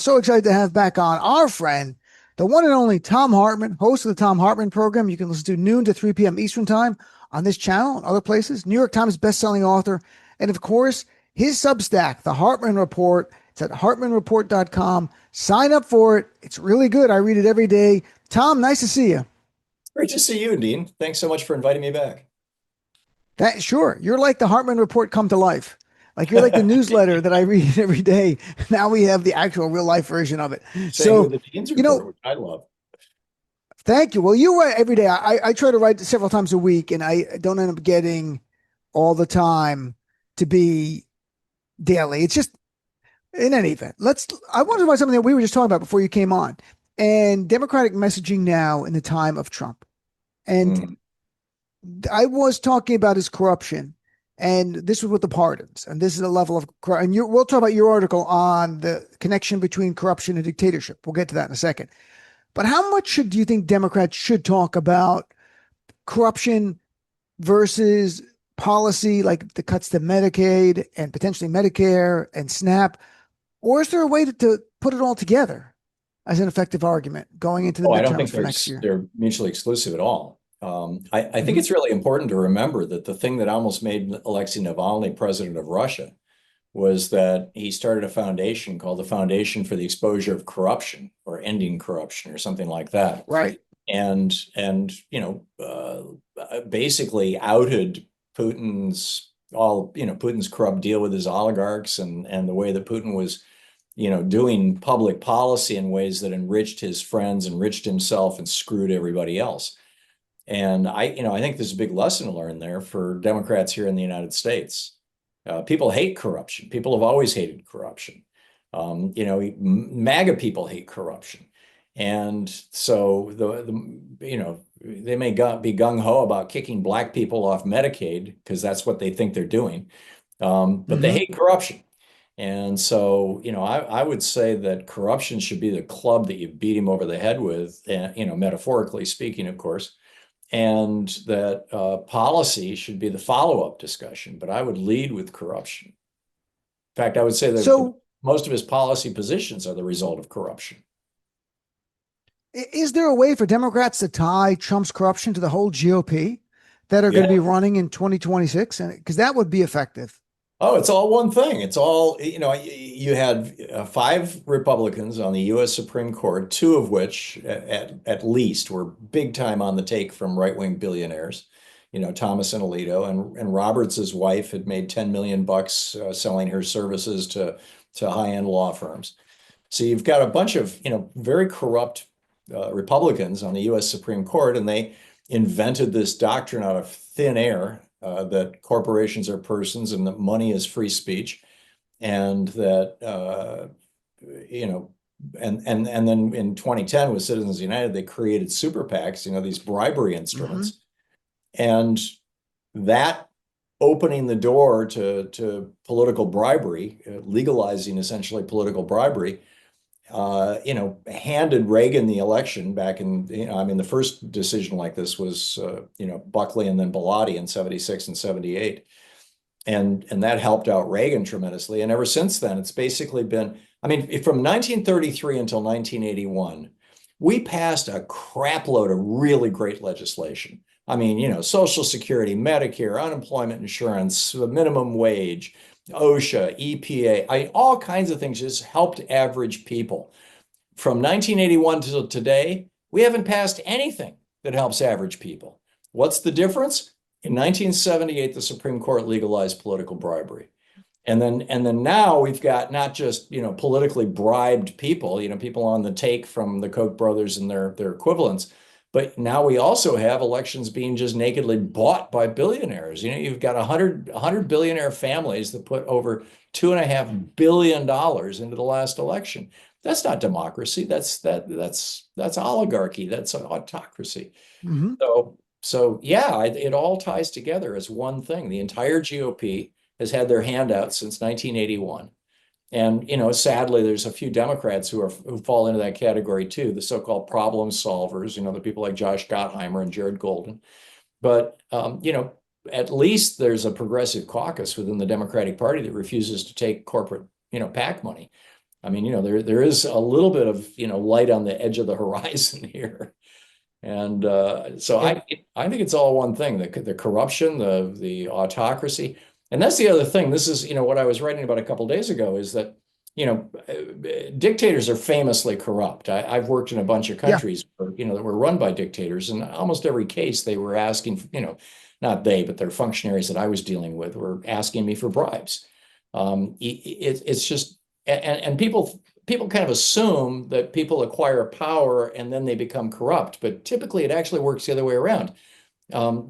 So excited to have back on our friend, the one and only Thom Hartmann, host of the Thom Hartmann program. You can listen to noon to 3 p.m. Eastern time on this channel and other places. New York Times bestselling author. And of course, his Substack, The Hartmann Report. It's at hartmannreport.com. Sign up for it. It's really good. I read it every day. Tom, nice to see you. Great to see you, Dean. Thanks so much for inviting me back. Sure, you're like the Hartmann Report come to life. Like you're like the newsletter that I read every day. Now we have the actual real life version of it. Same with So, the Dean's you report, know, which I love. thank you. Well, you write every day. I try to write several times a week, and I don't end up getting all the time to be daily. It's just in any event. I want to talk about something that we were just talking about before you came on, and Democratic messaging now in the time of Trump. And Mm. I was talking about his corruption, and this was with the pardons, and this is a level of and we'll talk about your article on the connection between corruption and dictatorship. We'll get to that in a second. But how much do you think Democrats should talk about corruption versus policy like the cuts to Medicaid and potentially Medicare and SNAP? Or is there a way to put it all together as an effective argument going into the Oh, I don't midterms think for next year? they're mutually exclusive at all. I think Mm-hmm. it's really important to remember that the thing that almost made Alexei Navalny president of Russia was that he started a foundation called the Foundation for the Exposure of Corruption or Ending Corruption or something like that. Right. And basically outed Putin's corrupt deal with his oligarchs and the way that Putin was doing public policy in ways that enriched his friends, enriched himself, and screwed everybody else. And I think there's a big lesson to learn there for Democrats here in the United States. People hate corruption. People have always hated corruption. MAGA people hate corruption. And so they may be gung ho about kicking black people off Medicaid because that's what they think they're doing. But they Mm-hmm. hate corruption. And so, I would say that corruption should be the club that you beat him over the head with, metaphorically speaking, of course, and that policy should be the follow-up discussion. But I would lead with corruption. In fact, I would say that So most of his policy positions are the result of corruption. is there a way for Democrats to tie Trump's corruption to the whole GOP that are going to Yeah. be running in 2026? And because that would be effective. Oh, it's all one thing. It's all, you had five Republicans on the U.S. Supreme Court, two of which at least were big time on the take from right-wing billionaires, Thomas and Alito, and Roberts' wife had made 10 million bucks selling her services to high-end law firms. So you've got a bunch of, very corrupt Republicans on the U.S. Supreme Court, and they invented this doctrine out of thin air that corporations are persons and that money is free speech, and that and then in 2010 with Citizens United, they created super PACs, these bribery Mm-hmm. instruments, and that opening the door to political bribery, legalizing essentially political bribery, handed Reagan the election back in, the first decision like this was, Buckley and then Bellotti in 76 and 78. And that helped out Reagan tremendously. And ever since then, it's basically been, from 1933 until 1981, we passed a crap load of really great legislation. Social Security, Medicare, unemployment insurance, the minimum wage, OSHA, EPA, all kinds of things just helped average people. From 1981 to today, we haven't passed anything that helps average people. What's the difference? In 1978, the Supreme Court legalized political bribery. And then now we've got not just, politically bribed people, people on the take from the Koch brothers and their equivalents, but now we also have elections being just nakedly bought by billionaires. You've got 100 billionaire families that put over $2.5 billion into the last election. That's not democracy. That's oligarchy. That's an autocracy. Mm-hmm. So yeah, it all ties together as one thing. The entire GOP has had their hand out since 1981. And, sadly, there's a few Democrats who fall into that category too, the so-called problem solvers, the people like Josh Gottheimer and Jared Golden. But, at least there's a progressive caucus within the Democratic Party that refuses to take corporate, PAC money. I mean, there is a little bit of, light on the edge of the horizon here. And so And I think it's all one thing, the corruption, the autocracy. And that's the other thing. This is, what I was writing about a couple of days ago is that, dictators are famously corrupt. I've worked in a bunch of yeah, countries where, that were run by dictators, and almost every case they were asking, not they, but their functionaries that I was dealing with were asking me for bribes. It's just, and people kind of assume that people acquire power and then they become corrupt, but typically it actually works the other way around.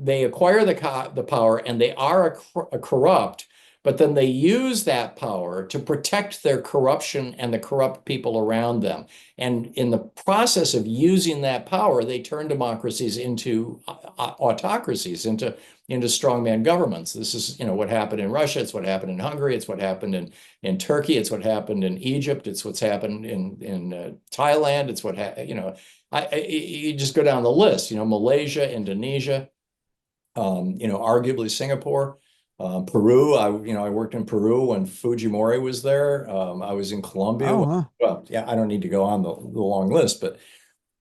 They acquire the power and they are a corrupt, but then they use that power to protect their corruption and the corrupt people around them. And in the process of using that power, they turn democracies into autocracies, into strongman governments. This is, what happened in Russia. It's what happened in Hungary. It's what happened in Turkey. It's what happened in Egypt. It's what's happened in Thailand. It's what you just go down the list. Malaysia, Indonesia, arguably Singapore, Peru. I worked in Peru when Fujimori was there. I was in Colombia. oh, huh. Well, yeah, I don't need to go on the long list,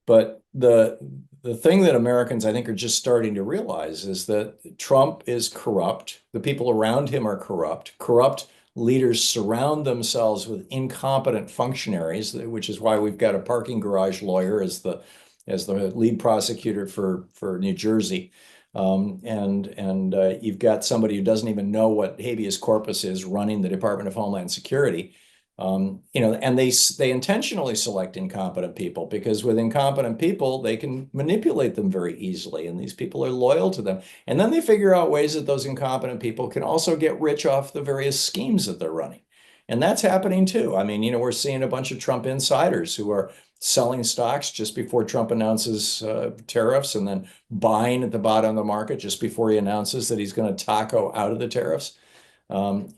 but the thing that Americans, I think, are just starting to realize is that Trump is corrupt. The people around him are corrupt. Corrupt leaders surround themselves with incompetent functionaries, which is why we've got a parking garage lawyer as the lead prosecutor for New Jersey. And you've got somebody who doesn't even know what habeas corpus is running the Department of Homeland Security. And they intentionally select incompetent people because with incompetent people, they can manipulate them very easily. And these people are loyal to them. And then they figure out ways that those incompetent people can also get rich off the various schemes that they're running. And that's happening too. I mean, we're seeing a bunch of Trump insiders who are selling stocks just before Trump announces tariffs and then buying at the bottom of the market just before he announces that he's going to taco out of the tariffs.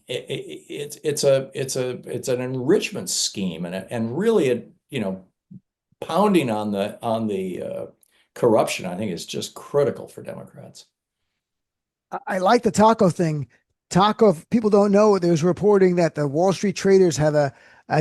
It's an enrichment scheme, and really pounding on the corruption, I think, is just critical for Democrats. I like the taco thing. Taco, people don't know, there's reporting that the Wall Street traders have a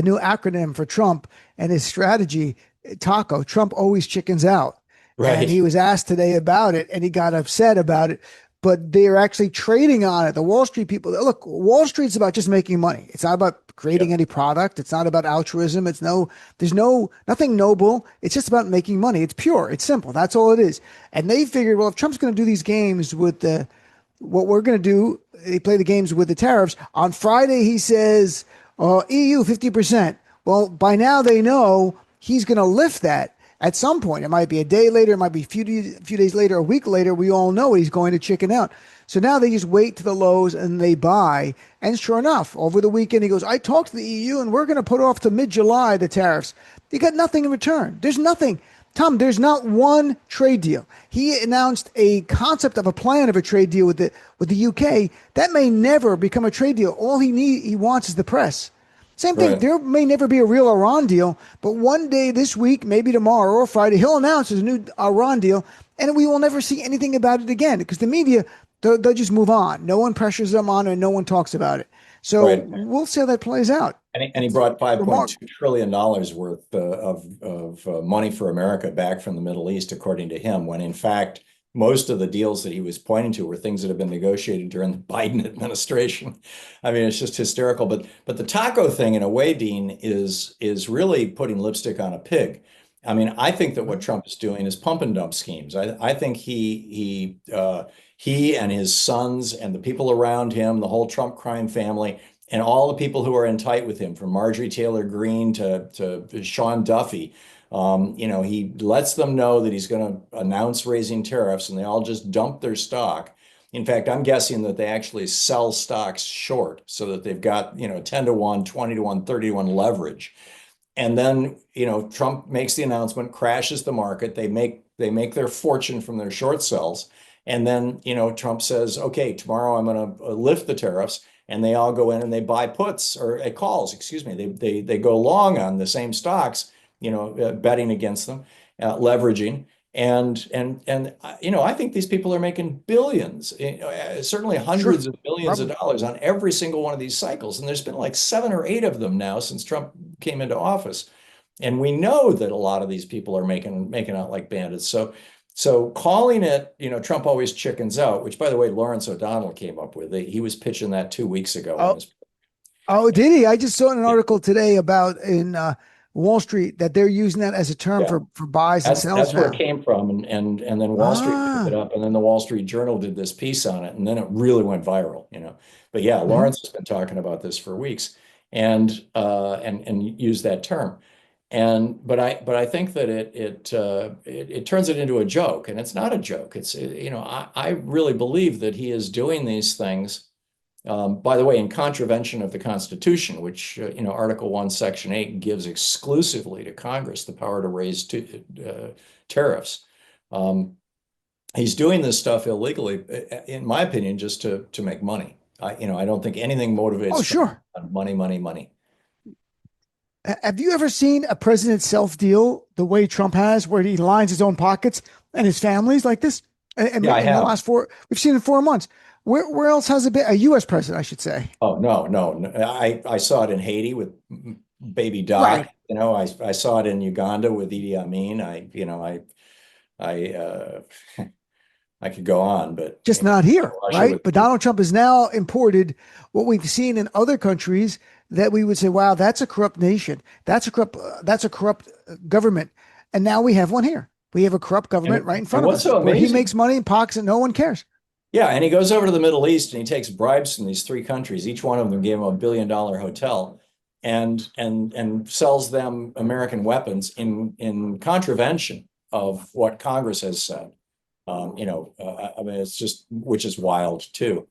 new acronym for Trump and his strategy, taco. Trump always chickens out. And he Right. was asked today about it and he got upset about it. But they're actually trading on it. The Wall Street people, look, Wall Street's about just making money. It's not about creating Yep. any product. It's not about altruism. There's nothing noble. It's just about making money. It's pure. It's simple. That's all it is. And they figured, well, if Trump's going to do these games with what we're going to do, they play the games with the tariffs. On Friday, he says, EU 50%. Well, by now they know he's going to lift that at some point. It might be a day later, it might be a few days later, a week later. We all know he's going to chicken out. So now they just wait to the lows and they buy. And sure enough, over the weekend, he goes, I talked to the EU and we're going to put off to mid-July the tariffs. They got nothing in return. There's nothing. Tom, there's not one trade deal. He announced a concept of a plan of a trade deal with the UK. That may never become a trade deal. All he wants is the press. Same thing. Right. There may never be a real Iran deal, but one day this week, maybe tomorrow or Friday, he'll announce his new Iran deal, and we will never see anything about it again because the media, they'll just move on. No one pressures them on, and no one talks about it. So Right. we'll see how that plays out. And he brought Remark. $5.2 trillion worth of money for America back from the Middle East, according to him, when in fact, most of the deals that he was pointing to were things that have been negotiated during the Biden administration. I mean, it's just hysterical. But the taco thing, in a way, Dean, is really putting lipstick on a pig. I mean, I think that what Trump is doing is pump and dump schemes. I think he and his sons and the people around him, the whole Trump crime family, and all the people who are in tight with him, from Marjorie Taylor Greene to Sean Duffy, he lets them know that he's going to announce raising tariffs, and they all just dump their stock. In fact, I'm guessing that they actually sell stocks short so that they've got, 10 to 1, 20 to 1, 30 to 1 leverage. And then, Trump makes the announcement, crashes the market. They make their fortune from their short sells. And then, Trump says, okay, tomorrow I'm going to lift the tariffs. And they all go in and they buy puts or calls, excuse me. They go long on the same stocks, betting against them, leveraging. I think these people are making billions, certainly Sure. hundreds of billions of Probably. dollars on every single one of these cycles. And there's been like 7 or 8 of them now since Trump came into office. And we know that a lot of these people are making out like bandits. So calling it, Trump always chickens out, which by the way, Lawrence O'Donnell came up with. He was pitching that 2 weeks ago on Oh, his. oh, did he? I just saw an article today about in Wall Street that they're using that as a term Yeah. for buys and sells That's where it now. came from, and then Wall Street picked it Ah. up, and then the Wall Street Journal did this piece on it, and then it really went viral. But yeah, Mhm. Lawrence has been talking about this for weeks, and used that term, but I think that it turns it into a joke, and it's not a joke. I really believe that he is doing these things. By the way, in contravention of the Constitution, which, Article 1, Section 8 gives exclusively to Congress the power to raise tariffs. Um, he's doing this stuff illegally, in my opinion, just to make money. I don't think anything Oh, motivates Trump sure. on money, money, money. Have you ever seen a president self deal the way Trump has, where he lines his own pockets and his family's like this? And Yeah, I in the have. last we've seen it in 4 months. Where else has it been? A U.S. president, I should say. Oh, no, no, no. I saw it in Haiti with baby Doc. Right. I saw it in Uganda with Idi Amin. I I could go on, but Just not here, Russia right? with. But Donald Trump has now imported what we've seen in other countries that we would say, "Wow, that's a corrupt nation. That's a corrupt government." And now we have one here. We have a corrupt government right in And front of what's us, so where he amazing? makes money in pockets and no one cares. Yeah, and he goes over to the Middle East and he takes bribes from these 3 countries. Each one of them gave him $1 billion hotel, and sells them American weapons in contravention of what Congress has said. I mean, it's just, which is wild too.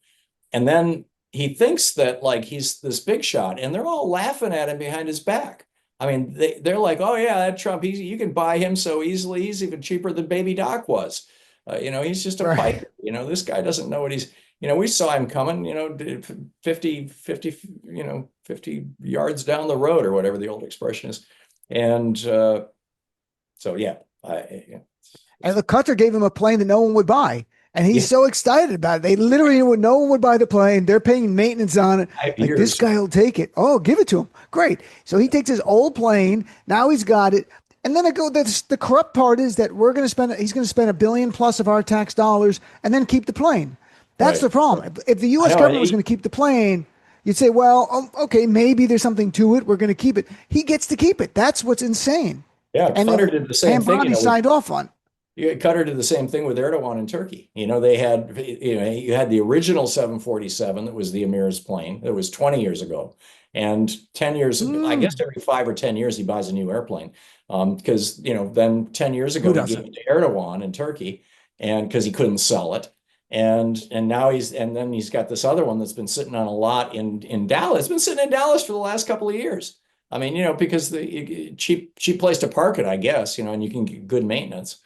And then he thinks that like he's this big shot, and they're all laughing at him behind his back. I mean, they're like, "Oh yeah, that Trump, you can buy him so easily. He's even cheaper than Baby Doc was. He's just a Right. piker. This guy doesn't know what he's. We saw him coming. 50 yards down the road or whatever the old expression is, and so yeah, And the Qatar gave him a plane that no one would buy. And he's yeah, so excited about it. They literally would no one would buy the plane. They're paying maintenance on it. 5 Like this years. guy will take it. Oh, give it to him. Great. So he takes his old plane. Now he's got it. And then the corrupt part is that he's going to spend $1 billion+ of our tax dollars and then keep the plane. That's Right. the problem. If the I US know. government was going to keep the plane, you'd say, well, okay, maybe there's something to it. We're going to keep it. He gets to keep it. That's what's insane. Yeah, And then Qatar did the same thing. Hambani signed off on. Qatar did the same thing with Erdogan in Turkey. They had, you had the original 747 that was the Emir's plane. That was 20 years ago. And 10 years, I guess Mm, every 5 or 10 years, he buys a new airplane. Because, then 10 years who ago, he gave doesn't? it to Erdogan in Turkey, and because he couldn't sell it. And now then he's got this other one that's been sitting on a lot in Dallas. It's been sitting in Dallas for the last couple of years. I mean, because the cheap place to park it, I guess, and you can get good maintenance.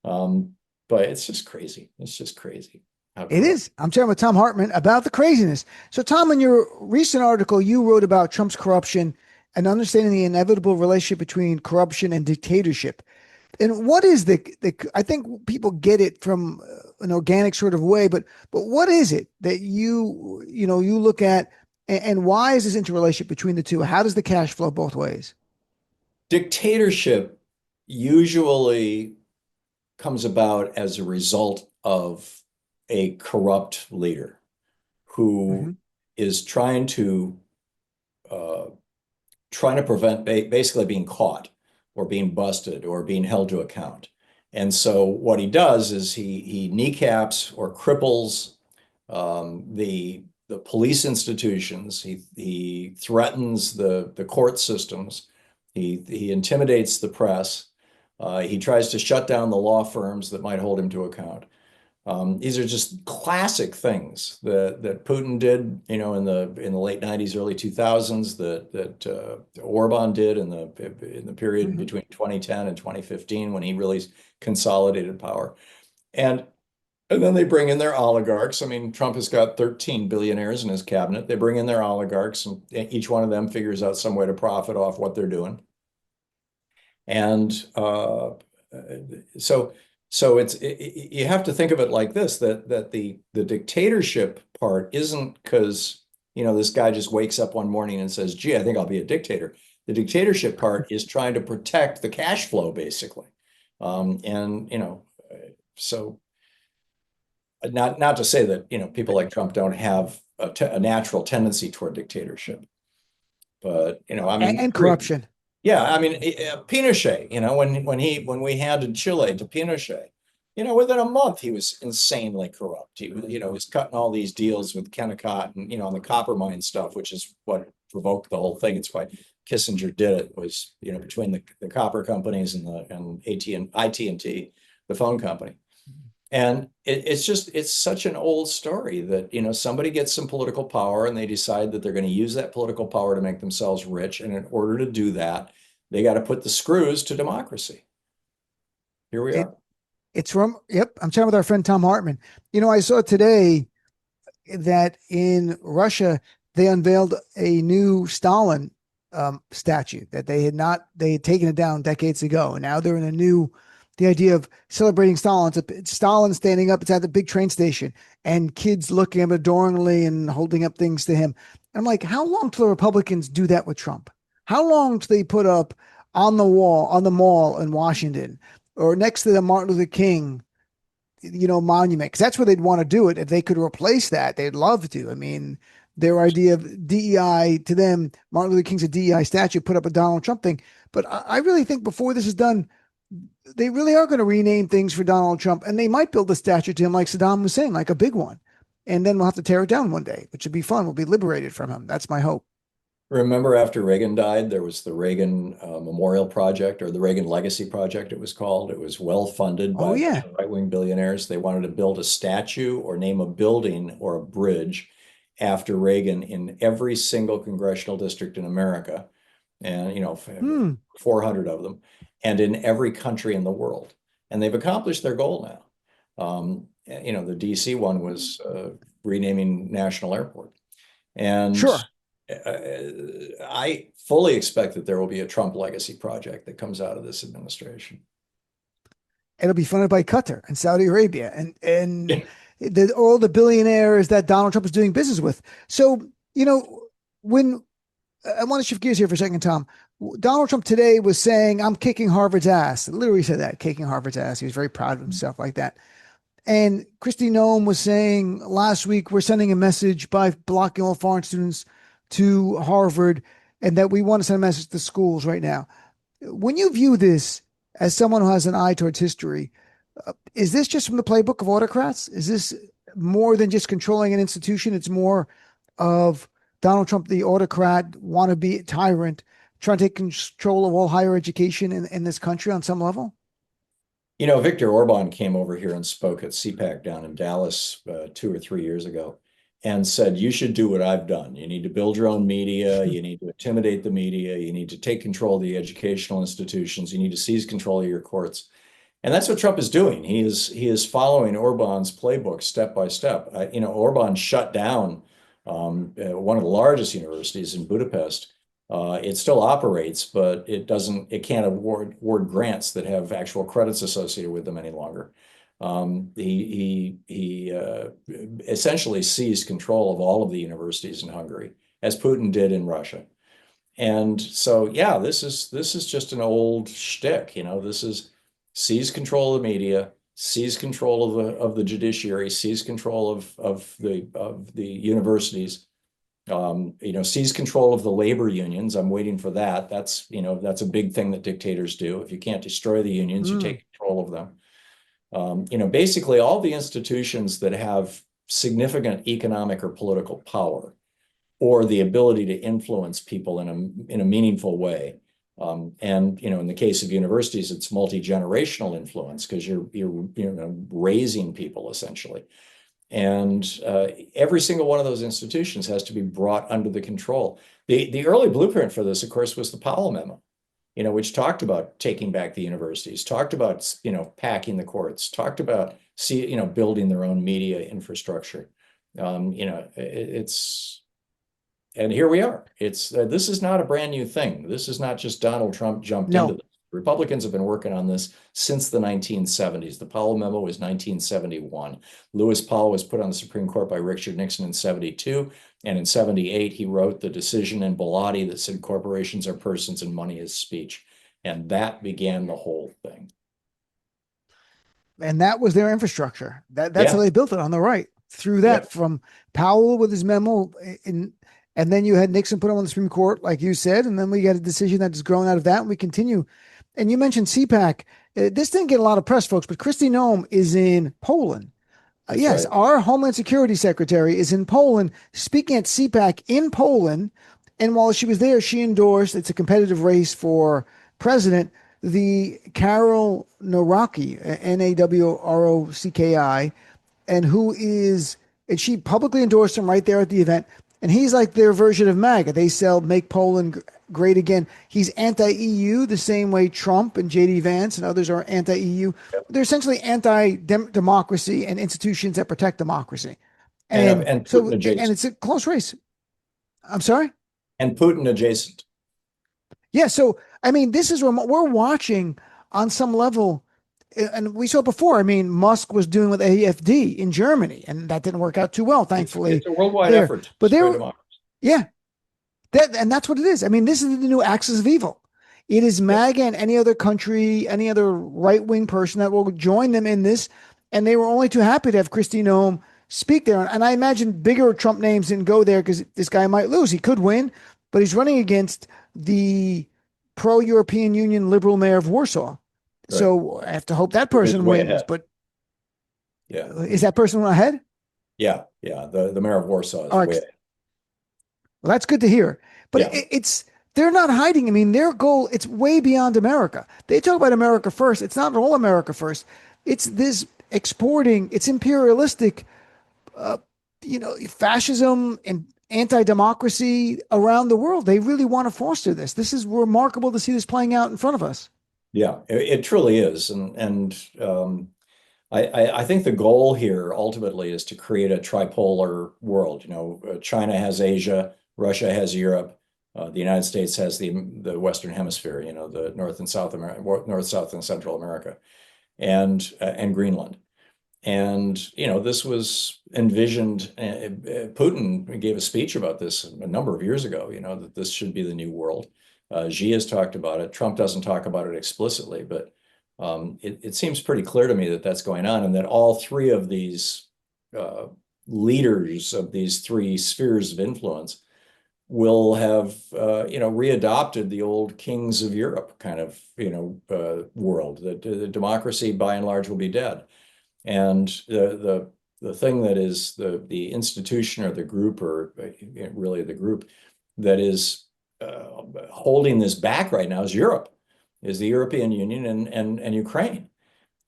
But it's just crazy. It's just crazy how It corrupt. is. I'm talking with Thom Hartmann about the craziness. So, Tom, in your recent article, you wrote about Trump's corruption and understanding the inevitable relationship between corruption and dictatorship. And what is the I think people get it from an organic sort of way, but what is it that you look at, and why is this interrelationship between the two? How does the cash flow both ways? Dictatorship usually comes about as a result of a corrupt leader who Hmm. is uh, trying to prevent basically being caught or being busted or being held to account. And so what he does is he kneecaps or cripples the police institutions. He threatens the court systems. He intimidates the press. He tries to shut down the law firms that might hold him to account. These are just classic things that Putin did, in the late '90s, early 2000s. That Orban did in the period Hmm. between 2010 and 2015 when he really consolidated power. And and then they bring in their oligarchs. I mean, Trump has got 13 billionaires in his cabinet. They bring in their oligarchs, and each one of them figures out some way to profit off what they're doing. And so So you have to think of it like this, that the dictatorship part isn't because, this guy just wakes up one morning and says, gee, I think I'll be a dictator. The dictatorship part is trying to protect the cash flow, basically. And, so not to say that, people like Trump don't have a natural tendency toward dictatorship, but, I mean, And corruption. yeah, I mean, Pinochet, when we handed Chile to Pinochet, within a month he was insanely corrupt. He was cutting all these deals with Kennecott and, on the copper mine stuff, which is what provoked the whole thing. It's why Kissinger did it, was, between the copper companies and AT&T, the phone company. And it's such an old story that, somebody gets some political power and they decide that they're going to use that political power to make themselves rich. And in order to do that, they got to put the screws to democracy. Here we are. It's from, yep, I'm chatting with our friend Thom Hartmann. I saw today that in Russia, they unveiled a new Stalin statue that they had taken it down decades ago. And now they're in the idea of celebrating Stalin. It's Stalin standing up. It's at the big train station and kids looking at him adoringly and holding up things to him. I'm like, how long till the Republicans do that with Trump? How long till they put up on the wall, on the mall in Washington or next to the Martin Luther King, monument? Because that's where they'd want to do it. If they could replace that, they'd love to. I mean, their idea of DEI, to them, Martin Luther King's a DEI statue, put up a Donald Trump thing. But I really think before this is done, they really are going to rename things for Donald Trump, and they might build a statue to him like Saddam Hussein, like a big one. And then we'll have to tear it down one day, which would be fun. We'll be liberated from him. That's my hope. Remember, after Reagan died, there was the Reagan Memorial Project, or the Reagan Legacy Project, it was called. It was well funded Oh, by yeah. right-wing billionaires. They wanted to build a statue or name a building or a bridge after Reagan in every single congressional district in America. And, 400 of them, and in every country in the world. And they've accomplished their goal now. The DC one was renaming National Airport. And Sure. I fully expect that there will be a Trump legacy project that comes out of this administration. It'll be funded by Qatar and Saudi Arabia and all the billionaires that Donald Trump is doing business with. So, when I want to shift gears here for a second, Tom. Donald Trump today was saying, I'm kicking Harvard's ass. Literally said that, kicking Harvard's ass. He was very proud of himself like that. And Kristi Noem was saying last week, we're sending a message by blocking all foreign students to Harvard, and that we want to send a message to schools right now. When you view this as someone who has an eye towards history, is this just from the playbook of autocrats? Is this more than just controlling an institution? It's more of Donald Trump, the autocrat, wannabe tyrant, trying to take control of all higher education in this country on some level? Viktor Orban came over here and spoke at CPAC down in Dallas 2 or 3 years ago and said, you should do what I've done. You need to build your own media. You need to intimidate the media. You need to take control of the educational institutions. You need to seize control of your courts. And that's what Trump is doing. He is following Orban's playbook step by step. Orban shut down one of the largest universities in Budapest. It still operates, but it can't award grants that have actual credits associated with them any longer. He essentially seized control of all of the universities in Hungary, as Putin did in Russia. And so, yeah, this is just an old shtick. This is seize control of the media, seize control of the judiciary, seize control of the universities. Seize control of the labor unions. I'm waiting for that. That's a big thing that dictators do. If you can't destroy the unions, you take control of them. Basically all the institutions that have significant economic or political power, or the ability to influence people in a meaningful way. In the case of universities, it's multi-generational influence, because you're raising people essentially. And every single one of those institutions has to be brought under the control. The early blueprint for this, of course, was the Powell Memo, which talked about taking back the universities, talked about, packing the courts, talked about, building their own media infrastructure. And here we are. This is not a brand new thing. This is not just Donald Trump jumped into this. Republicans have been working on this since the 1970s. The Powell memo was 1971. Lewis Powell was put on the Supreme Court by Richard Nixon in 72. And in 78, he wrote the decision in Bellotti that said corporations are persons and money is speech. And that began the whole thing. And that was their infrastructure. That's how they built it on the right. Through that, from Powell with his memo, and then you had Nixon put him on the Supreme Court, like you said, and then we got a decision that has grown out of that, and we continue. And you mentioned CPAC. This didn't get a lot of press, folks, but Kristi Noem is in Poland. Yes, right. Our Homeland Security Secretary is in Poland, speaking at CPAC in Poland. And while she was there, she endorsed, it's a competitive race for president, the Karol Nawrocki, Nawrocki, and she publicly endorsed him right there at the event. And he's like their version of MAGA. They sell Make Poland Great Again. He's anti-EU the same way Trump and J.D. Vance and others are anti-EU. They're essentially anti-democracy and institutions that protect democracy. And so, and it's a close race. I'm sorry? And Putin adjacent. Yeah. So, I mean, this is where we're watching on some level. And we saw it before. I mean, Musk was doing with AFD in Germany, and that didn't work out too well, thankfully. It's a worldwide effort. But yeah, and that's what it is. I mean, this is the new axis of evil. It is MAGA and any other country, any other right-wing person that will join them in this. And they were only too happy to have Kristi Noem speak there. And I imagine bigger Trump names didn't go there because this guy might lose. He could win, but he's running against the pro-European Union liberal mayor of Warsaw. Right. So I have to hope that person wins. Ahead. But is that person ahead? Yeah. The mayor of Warsaw is way ahead. Well, that's good to hear. But they're not hiding. I mean, their goal, it's way beyond America. They talk about America first. It's not all America first. It's this exporting, it's imperialistic, fascism and anti-democracy around the world. They really want to foster this. This is remarkable to see this playing out in front of us. Yeah, it truly is. And I think the goal here ultimately is to create a tripolar world. China has Asia, Russia has Europe, the United States has the Western Hemisphere, the North, South, and Central America, and Greenland. And, this was envisioned. Putin gave a speech about this a number of years ago, that this should be the new world. Xi has talked about it. Trump doesn't talk about it explicitly, but it seems pretty clear to me that that's going on, and that all three of these leaders of these three spheres of influence will have, readopted the old kings of Europe kind of, world. That the democracy by and large will be dead, and the thing that is the institution or the group, or really the group that is holding this back right now is Europe, is the European Union and Ukraine.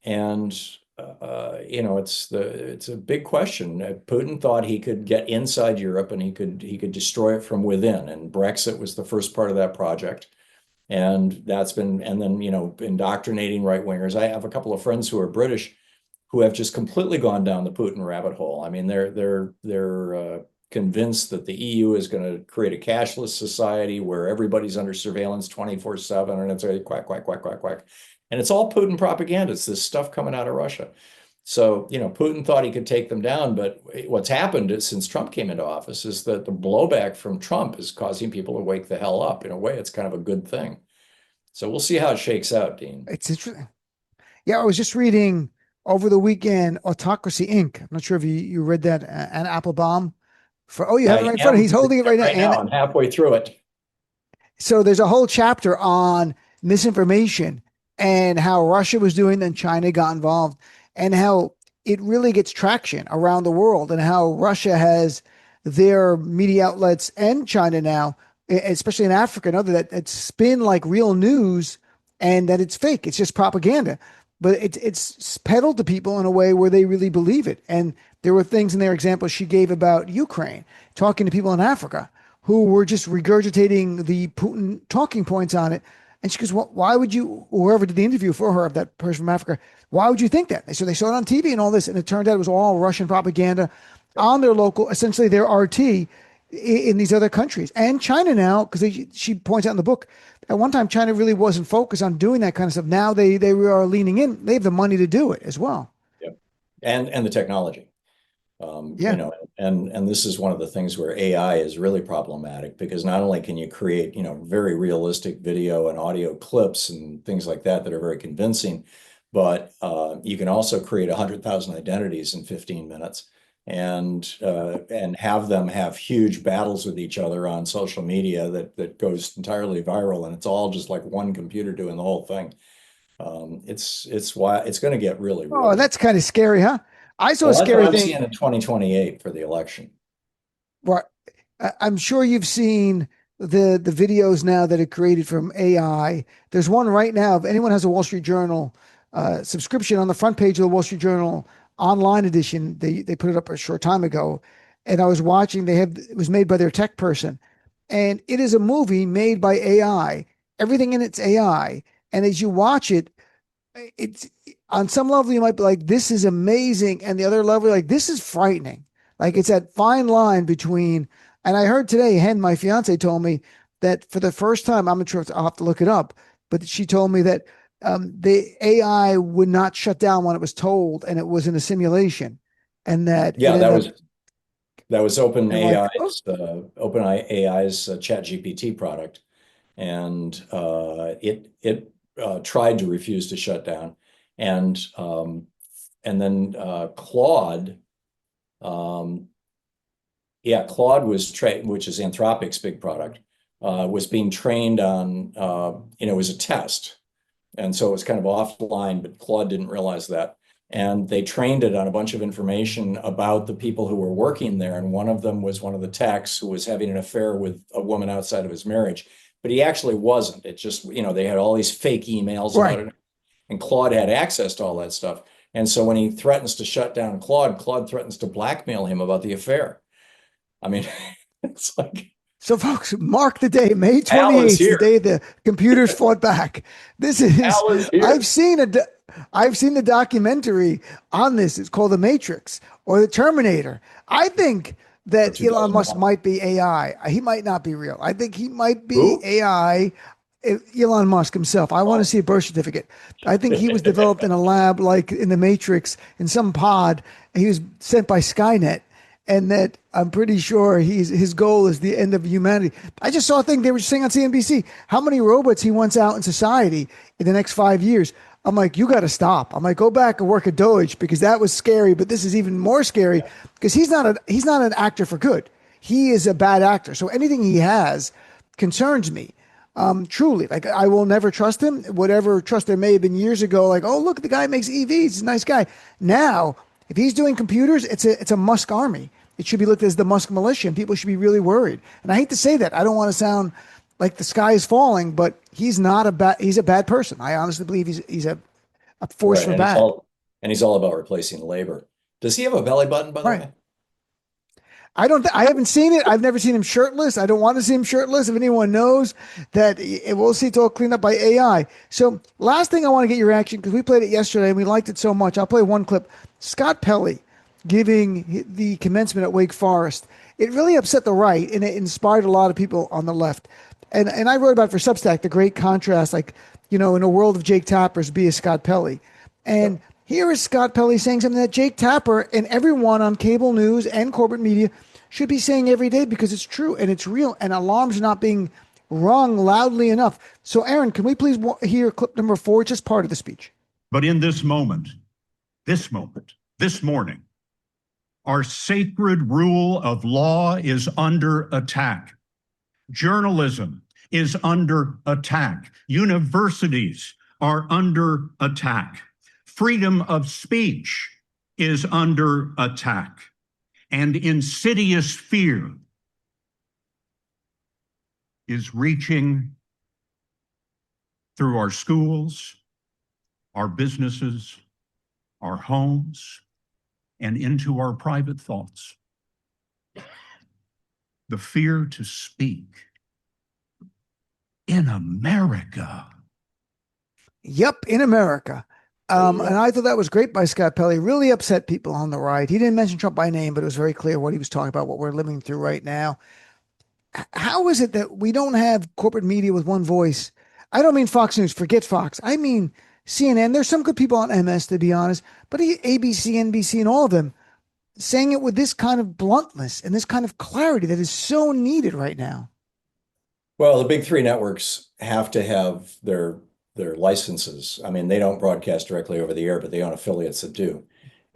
And it's a big question. Putin thought he could get inside Europe and he could destroy it from within. And Brexit was the first part of that project. And then indoctrinating right wingers. I have a couple of friends who are British who have just completely gone down the Putin rabbit hole. I mean, they're convinced that the EU is going to create a cashless society where everybody's under surveillance 24/7, and it's a quack, quack, quack, quack, quack. And it's all Putin propaganda. It's this stuff coming out of Russia. So, Putin thought he could take them down, but what's happened since Trump came into office is that the blowback from Trump is causing people to wake the hell up. In a way, it's kind of a good thing. So we'll see how it shakes out, Dean. It's interesting. Yeah, I was just reading over the weekend, Autocracy Inc. I'm not sure if you read that, Anna Applebaum. You have it right in front of him. He's holding it right now. I'm halfway through it. So there's a whole chapter on misinformation and how Russia was doing, and China got involved, and how it really gets traction around the world, and how Russia has their media outlets, and China now, especially in Africa and other, that spin like real news, and that it's fake. It's just propaganda. But it's peddled to people in a way where they really believe it. And there were things in their example she gave about Ukraine, talking to people in Africa who were just regurgitating the Putin talking points on it. And she goes, well, why would you, whoever did the interview for her, of that person from Africa, why would you think that? So they saw it on TV and all this, and it turned out it was all Russian propaganda on their local, essentially their RT, in these other countries and China now, because she points out in the book, at one time China really wasn't focused on doing that kind of stuff. Now they are leaning in. They have the money to do it as well. Yep. And the technology. Yeah. And this is one of the things where AI is really problematic, because not only can you create, very realistic video and audio clips and things like that are very convincing, but you can also create 100,000 identities in 15 minutes and have them have huge battles with each other on social media that goes entirely viral, and it's all just like one computer doing the whole thing. It's why it's going to get really, Oh, really. that's kind of scary, huh? I saw a Well, that's what scary I'm thing. seeing in 2028 for the election. Right. I'm sure you've seen the videos now that are created from AI. There's one right now. If anyone has a Wall Street Journal subscription, on the front page of the Wall Street Journal online edition, they put it up a short time ago, and I was watching. It was made by their tech person, and it is a movie made by AI. Everything in it's AI, and as you watch it, it's on some level you might be like, this is amazing, and the other level like, this is frightening. Like, it's that fine line between. And I heard today, Hen, my fiance, told me that for the first time, I'm not sure, I'll have to look it up, but she told me that the AI would not shut down when it was told, and it was in a simulation, and that it Yeah, ended up. that was And like, oh, OpenAI's ChatGPT product, and it tried to refuse to shut down, and then Claude, Claude was trained, which is Anthropic's big product, was being trained on, it was a test, and so it was kind of offline, but Claude didn't realize that. And they trained it on a bunch of information about the people who were working there. And one of them was one of the techs who was having an affair with a woman outside of his marriage. But he actually wasn't. It just, they had all these fake emails about right. it. And Claude had access to all that stuff. And so when he threatens to shut down Claude, Claude threatens to blackmail him about the affair. I mean, it's like, So, folks, mark the day, May Al is 28th, the here. day the computers fought back. This is, Al is here. I've seen the documentary on this. It's called The Matrix or The Terminator. I think that Elon Musk 2001. might be AI. He might not be real. I think he might be Who? AI. Elon Musk himself. I want to see a birth certificate. I think he was developed in a lab, like in the Matrix, in some pod. He was sent by Skynet, and that I'm pretty sure his goal is the end of humanity. I just saw a thing they were saying on CNBC, how many robots he wants out in society in the next 5 years. I'm like, you got to stop. I'm like, go back and work at Doge, because that was scary, but this is even more scary because he's not an actor for good. He is a bad actor. So anything he has concerns me. Truly, like, I will never trust him. Whatever trust there may have been years ago, like, oh, look, the guy makes EVs. He's a nice guy. Now, if he's doing computers, it's a Musk army. It should be looked as the Musk militia, and people should be really worried. And I hate to say that. I don't want to sound like the sky is falling, but he's a bad person. I honestly believe he's a force Right. for bad. He's all about replacing labor. Does he have a belly button, by the Right. way? I haven't seen it. I've never seen him shirtless. I don't want to see him shirtless. If anyone knows that, we'll see, it's all cleaned up by AI. So last thing, I want to get your reaction, because we played it yesterday and we liked it so much. I'll play one clip. Scott Pelley giving the commencement at Wake Forest. It really upset the right, and it inspired a lot of people on the left. And I wrote about it for Substack, the great contrast, like, in a world of Jake Tappers, be a Scott Pelley. And here is Scott Pelley saying something that Jake Tapper and everyone on cable news and corporate media should be saying every day, because it's true and it's real, and alarms are not being rung loudly enough. So, Aaron, can we please hear clip number 4? It's just part of the speech. But in this moment, this morning, our sacred rule of law is under attack. Journalism is under attack. Universities are under attack. Freedom of speech is under attack. And insidious fear is reaching through our schools, our businesses, our homes, and into our private thoughts. The fear to speak in America. Yep, in America. And I thought that was great by Scott Pelley. Really upset people on the right. He didn't mention Trump by name, but it was very clear what he was talking about, what we're living through right now. how is it that we don't have corporate media with one voice? I don't mean Fox News, forget Fox. I mean CNN. There's some good people on MS, to be honest, but ABC, NBC, and all of them saying it with this kind of bluntness and this kind of clarity that is so needed right now. Well, the big three networks have to have their licenses. I mean, they don't broadcast directly over the air, but they own affiliates that do.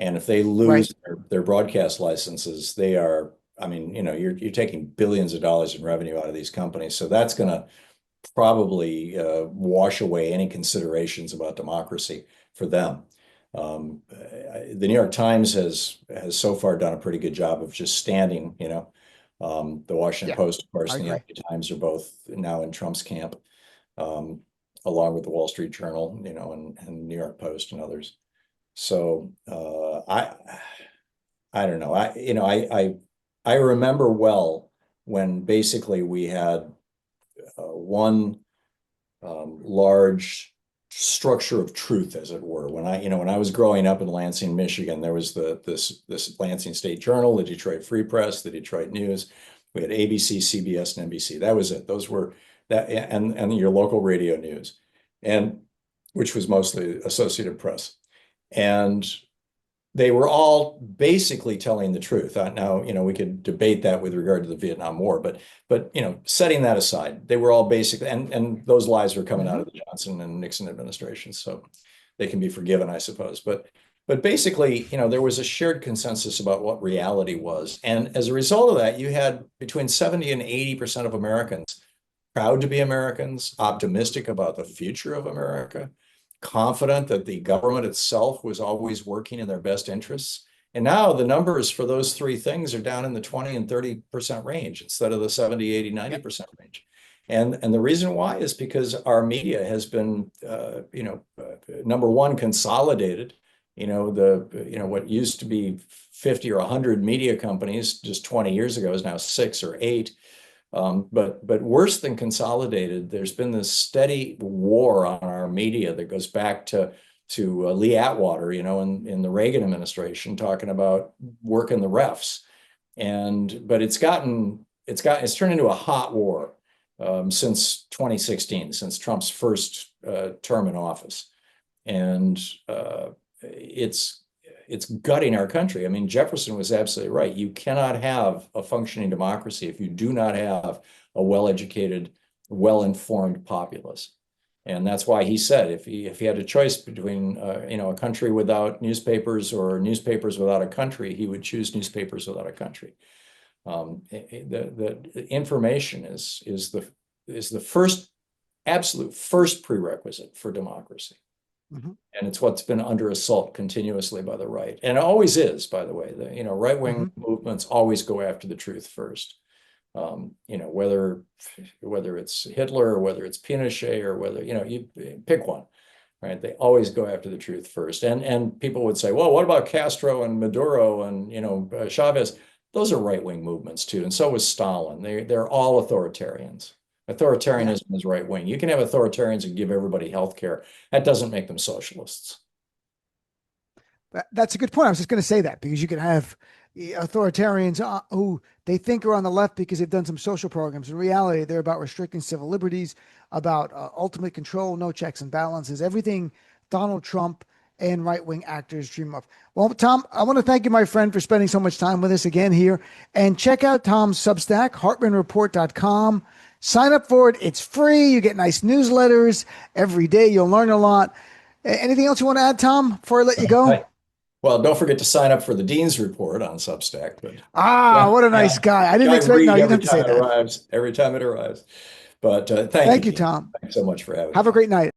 And if they Right. lose their broadcast licenses, they are, I mean, you're taking billions of dollars in revenue out of these companies. So that's going to probably wash away any considerations about democracy for them. The New York Times has so far done a pretty good job of just standing, the Washington Yeah, Post, of course, I and the agree. LA Times are both now in Trump's camp, along with the Wall Street Journal, and New York Post and others. So I don't know. I remember well when basically we had one large structure of truth, as it were. When I was growing up in Lansing, Michigan, there was this Lansing State Journal, the Detroit Free Press, the Detroit News. We had ABC, CBS, and NBC. That was it. Those were that, and your local radio news, and which was mostly Associated Press. And they were all basically telling the truth. Now, we could debate that with regard to the Vietnam War, but setting that aside, they were all basically, and those lies were coming out of the Johnson and Nixon administrations, so they can be forgiven, I suppose. But basically, there was a shared consensus about what reality was, and as a result of that, you had between 70 and 80% of Americans proud to be Americans, optimistic about the future of America, confident that the government itself was always working in their best interests. And now the numbers for those three things are down in the 20 and 30% range instead of the 70, 80, 90% range. And the reason why is because our media has been, number one, consolidated. What used to be 50 or 100 media companies just 20 years ago is now 6 or 8. But worse than consolidated, there's been this steady war on our media that goes back to Lee Atwater, in the Reagan administration, talking about working the refs, but it's turned into a hot war since 2016, since Trump's first term in office, and it's gutting our country. I mean, Jefferson was absolutely right. You cannot have a functioning democracy if you do not have a well-educated, well-informed populace. And that's why he said if he had a choice between a country without newspapers or newspapers without a country, he would choose newspapers without a country. The information is the absolute first prerequisite for democracy. Mm-hmm. And it's what's been under assault continuously by the right. And it always is, by the way. Right-wing movements always go after the truth first. Whether it's Hitler or whether it's Pinochet or whether, you pick one, right? They always go after the truth first. And people would say, well, what about Castro and Maduro and, Chavez? Those are right-wing movements too. And so was Stalin. They're all authoritarians. Authoritarianism is right wing. You can have authoritarians and give everybody health care. That doesn't make them socialists. That's a good point. I was just going to say that because you can have authoritarians who they think are on the left because they've done some social programs. In reality, they're about restricting civil liberties, about ultimate control, no checks and balances, everything Donald Trump and right-wing actors dream of. Well, Thom, I want to thank you, my friend, for spending so much time with us again here. And check out Thom's Substack, hartmannreport.com. Sign up for it. It's free. You get nice newsletters every day. You'll learn a lot. Anything else you want to add, Thom, before I let you go? Well, don't forget to sign up for the Dean's Report on Substack. But what a nice guy. I didn't expect, no, you didn't have to say that. Every time it arrives. But Thank you, Dean. Thom. Thanks so much for having me. Have a great night.